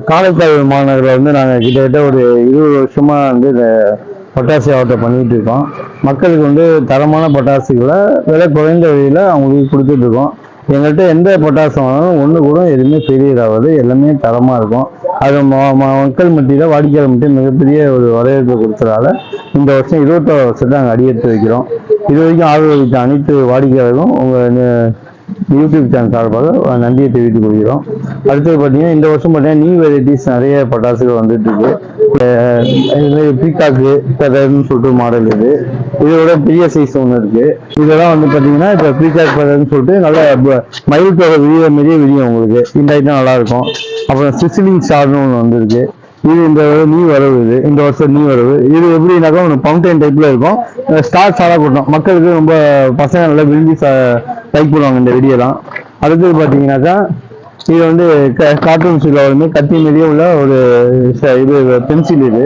காரைக்கால் மாநகரில் வந்து நாங்கள் கிட்டத்தட்ட ஒரு 20 வருஷமா வந்து இந்த பட்டாசு ஆட்டை பண்ணிட்டு இருக்கோம். மக்களுக்கு வந்து தரமான பட்டாசுகளை விலை குறைந்த விலையில் அவங்களுக்கு கொடுத்துட்டு இருக்கோம். எங்கள்கிட்ட எந்த பட்டாசு வாங்கினாலும் ஒன்று கூட எதுவுமே பெரியதாவது, எல்லாமே தரமாக இருக்கும். அது மக்கள் மத்தியில் வாடிக்கையாளர் மத்தியில் மிகப்பெரிய ஒரு வரவேற்பு கொடுத்ததால இந்த வருஷம் 21 வருஷத்தை நாங்கள் அடியெடுத்து வைக்கிறோம். இது வரைக்கும் ஆதரவளித்த அனைத்து வாடிக்கையாளர்களும் உங்கள் யூடியூப் சேனல் சார்பாக நன்றியை தெரிவித்துக் கொள்கிறோம். அடுத்தது பார்த்தீங்கன்னா இந்த வருஷம் பார்த்தீங்கன்னா நியூ வெரைட்டிஸ் நிறைய பட்டாசுகள் வந்துட்டு இருக்கு. பீகாக்கு பெதர்னு சொல்லிட்டு மாடல் இதோட பெரிய சைஸ் ஒன்று இருக்கு. இதெல்லாம் வந்து பார்த்தீங்கன்னா இப்போ பீகாக் பெதர்னு சொல்லிட்டு நல்ல மயில் தொகை விரியும் உங்களுக்கு. இந்த ஐட்டம் நல்லா இருக்கும். அப்புறம் சிசிலிங் ஸ்டார்னு ஒன்று வந்துருக்கு. இது இந்த நியூ வரவு, இந்த வருஷம் நியூ வரவு. இது எப்படின்னாக்கா ஒன்று பவுண்டைன் டைப்ல இருக்கும். ஸ்டார் சாலா கூட்டம் மக்களுக்கு ரொம்ப பசங்க நல்லா விரும்பி லைக் பண்ணுவாங்க இந்த வெடியெல்லாம். அடுத்தது பார்த்தீங்கன்னாக்கா இது வந்து கார்ட்டூன் சில கத்தி மீதியே உள்ள ஒரு இது பென்சில். இது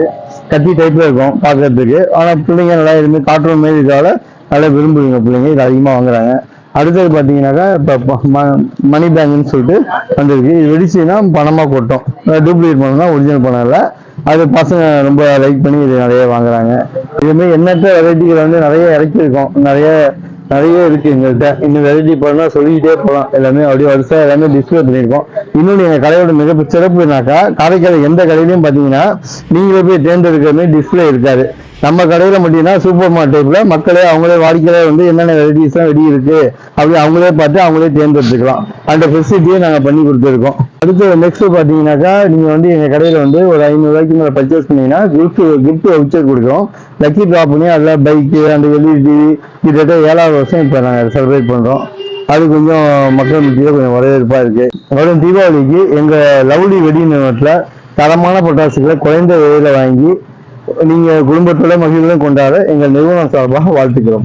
கத்தி டைப்ல இருக்கும் பார்க்கறதுக்கு. ஆனால் பிள்ளைங்க நல்லா எதுவுமே கார்ட்டூன் மாரி இதால நல்லா விரும்புவீங்க பிள்ளைங்க, இது அதிகமாக வாங்குறாங்க. அடுத்தது பார்த்தீங்கன்னாக்கா இப்போ மணி பேங்குன்னு சொல்லிட்டு வந்துருக்கு. இது வெடிச்சுன்னா பணமாக கொட்டும். டூப்ளிகேட் பண்ணணும்னா ஒரிஜினல் பணம் இல்லை. அது பசங்க ரொம்ப லைக் பண்ணி இது நிறைய வாங்குறாங்க. இதுமாரி எண்ணற்ற வெரைட்டிகள் வந்து நிறைய இறக்கியிருக்கோம். நிறைய இருக்கு எங்கள்கிட்ட. இன்னும் வெரைட்டி பண்ணா சொல்லிக்கிட்டே போகலாம். எல்லாமே அப்படியே வருஷம் எல்லாமே டிஸ்பிளே பண்ணியிருக்கோம். இன்னொன்று எங்கள் கடையோட மிக சிறப்புனாக்கா, காரைக்கால் எந்த கடையிலையும் பார்த்தீங்கன்னா நீங்களே போய் தேர்ந்தெடுக்கிற மாதிரி டிஸ்பிளே இருக்காது. நம்ம கடையில் மட்டும்தான் சூப்பர் மார்க்கெட் டைப்ல மக்களே அவங்களே வாடிக்கையாளர் வந்து என்னென்ன வெரைட்டிஸ்லாம் வெடி இருக்கு அப்படி அவங்களே பார்த்து அவங்களே தேர்ந்தெடுத்துக்கலாம். அந்த ஃபெசிலிட்டியை நாங்கள் பண்ணி கொடுத்துருக்கோம். அடுத்து நெக்ஸ்ட் பார்த்தீங்கன்னாக்கா நீங்கள் வந்து எங்கள் கடையில் வந்து ஒரு 500 ரூபாய்க்கு மேலே பர்ச்சேஸ் பண்ணீங்கன்னா கிஃப்ட் வவுச்சர் கொடுக்குறோம். லக்கி ட்ரா பண்ணி அதில் பைக்கு அந்த எல்இடி கிட்டத்தட்ட 7வது வருஷம் இப்போ நாங்கள் செலிப்ரேட் பண்ணுறோம். அது கொஞ்சம் மக்கள் மத்தியில் கொஞ்சம் வரவேற்பாக இருக்கு. வரும் தீபாவளிக்கு எங்கள் லவ்லி வெடி நிறுவனத்தில் தரமான பட்டாசுகளை குறைந்த விலையில் வாங்கி நீங்கள் குடும்பத்தோட மகிழ்வுடன் கொண்டாட எங்கள் நிறுவனம் சார்பாக வாழ்த்துக்கிறோம்.